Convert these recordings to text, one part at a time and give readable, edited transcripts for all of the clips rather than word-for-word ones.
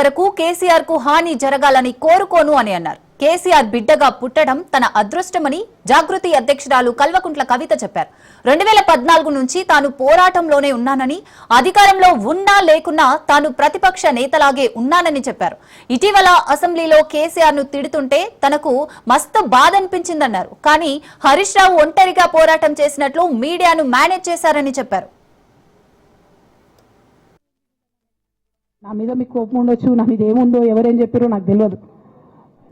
వరకు కేసీఆర్ కు హాని జరగాలని కోరుకోను అని అన్నారు. కేసీఆర్ బిడ్డగా పుట్టడం తన అదృష్టమని జాగృతి అధ్యక్షురాలు కల్వకుంట్ల కవిత చెప్పారు. 2014 నుంచి తాను పోరాటంలోనే ఉన్నానని, అధికారంలో ఉన్నా లేకున్నా తాను ప్రతిపక్ష నేతలాగే ఉన్నానని చెప్పారు. ఇటీవల అసెంబ్లీలో కేసీఆర్ ను తిడుతుంటే తనకు మస్తు బాధ అనిపించిందన్నారు. కానీ హరీష్ రావు ఒంటరిగా పోరాటం చేసినట్లు మీడియాను మేనేజ్ చేశారని చెప్పారు. నా మీద మీకు కోపం ఉండొచ్చు, నా మీద ఏముందో ఎవరేం చెప్పారో నాకు తెలియదు.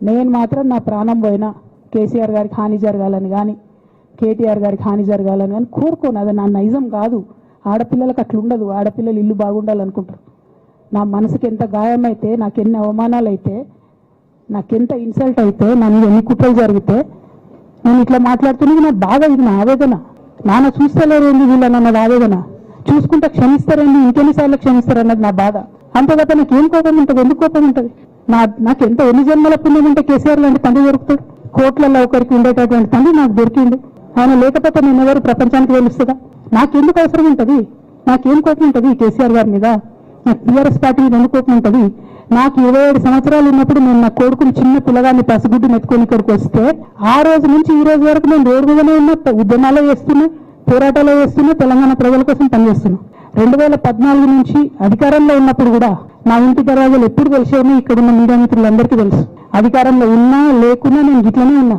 నేను మాత్రం నా ప్రాణం పోయినా కేసీఆర్ గారికి హాని జరగాలని కానీ, కేటీఆర్ గారికి హాని జరగాలని కానీ కోరుకోను. అది నా నైజం కాదు. ఆడపిల్లలకు అట్లా ఉండదు. ఆడపిల్లలు ఇల్లు బాగుండాలనుకుంటారు. నా మనసుకి ఎంత గాయమైతే, నాకు ఎన్ని అవమానాలు అయితే, నాకెంత ఇన్సల్ట్ అయితే, నా మీద ఎన్ని కుట్రలు జరిగితే నేను ఇట్లా మాట్లాడుతున్నది నా బాధ. ఇది నా ఆవేదన. నాన్న చూస్తలేరేంది వీళ్ళనన్నది ఆవేదన. చూసుకుంటే క్షమిస్తారండి, ఇంకెన్నిసార్లు క్షమిస్తారన్నది నా బాధ. అంతేకాక నాకు ఏం కోపం ఉంటుంది? ఎందుకు కోపం ఉంటుంది? నాకు ఎంత ఎన్ని జన్మల పుణ్యం ఉంటే కేసీఆర్ లాంటి తండ్రి దొరుకుతాడు? కోట్లలో ఒకరికి ఉండేటటువంటి తండ్రి నాకు దొరికిండు. ఆయన లేకపోతే నేను ఎవరు ప్రపంచానికి తెలుస్తుందా? నాకెందుకు అవసరం ఉంటుంది? నాకేం కోపం ఉంటుంది కేసీఆర్ గారి మీద? నాకు టీఆర్ఎస్ పార్టీ మీద ఎందుకు కోపం ఉంటుంది? నాకు 27 సంవత్సరాలు ఉన్నప్పుడు నేను నా కొడుకుని చిన్న పిల్లగాన్ని పసిగుడ్డు మెత్తుకొని ఇక్కడికి వస్తే ఆ రోజు నుంచి ఈ రోజు వరకు నేను రోడ్డు మీదనే ఉన్నా, ఉద్యమాలు చేస్తున్నా, పోరాటాలు చేస్తున్నా, తెలంగాణ ప్రజల కోసం పనిచేస్తున్నా. 2014 నుంచి అధికారంలో ఉన్నప్పుడు కూడా నా ఇంటి దర్వాజాలు ఎప్పుడు తెలిసేవని ఇక్కడున్న మీడియా మిత్రులందరికీ తెలుసు. అధికారంలో ఉన్నా లేకున్నా నేను ఇట్లనే ఉన్నా.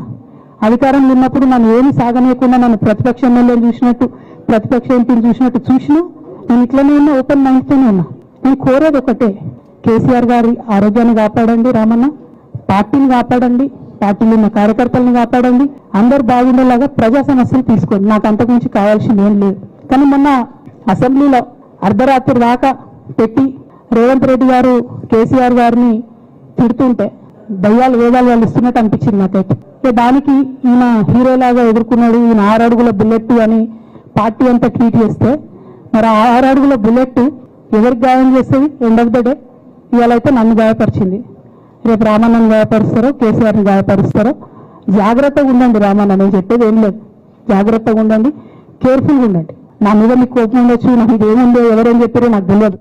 అధికారంలో ఉన్నప్పుడు నన్ను ఏమి సాగనేయకుండా నన్ను ప్రతిపక్ష ఎమ్మెల్యేని చూసినట్టు, ప్రతిపక్ష ఎంపీని చూసినట్టు చూసినా నేను ఇట్లనే ఉన్నా, ఓపెన్ మైండ్తోనే ఉన్నా. నేను కోరేది ఒకటే, కేసీఆర్ గారి ఆరోగ్యాన్ని కాపాడండి రామన్న, పార్టీని కాపాడండి, పార్టీలో ఉన్న కార్యకర్తలను కాపాడండి, అందరు బాగుండేలాగా ప్రజా సమస్యలు తీసుకోండి. నాకు అంతకుమించి కావాల్సింది ఏం లేదు. కానీ మొన్న అసెంబ్లీలో అర్ధరాత్రి దాకా పెట్టి రేవంత్ రెడ్డి గారు కేసీఆర్ గారిని తిడుతుంటే దయ్యాలు వేదాలు వాళ్ళు ఇస్తున్నట్టు అనిపించింది నాకైతే. దానికి ఈయన హీరోలాగా ఎదుర్కొన్నాడు. ఈయన 6 అడుగుల బుల్లెట్ అని పార్టీ అంతా ట్వీట్ చేస్తే, మరి 6 అడుగుల బుల్లెట్ ఎవరికి గాయం చేస్తుంది? ఎండ్ ఆఫ్ ద డే ఇవాళ అయితే నన్ను గాయపరిచింది. రేపు రామన్నను గాయపరుస్తారో, కేసీఆర్ని గాయపరుస్తారో. జాగ్రత్తగా ఉండండి రామన్న, నేను చెప్పేది ఏం లేదు. జాగ్రత్తగా ఉండండి, కేర్ఫుల్గా ఉండండి. నా మీద మీకు కోపం ఉండొచ్చు, నా మీద ఏముందో ఎవరేం చెప్పారో నాకు తెలియదు.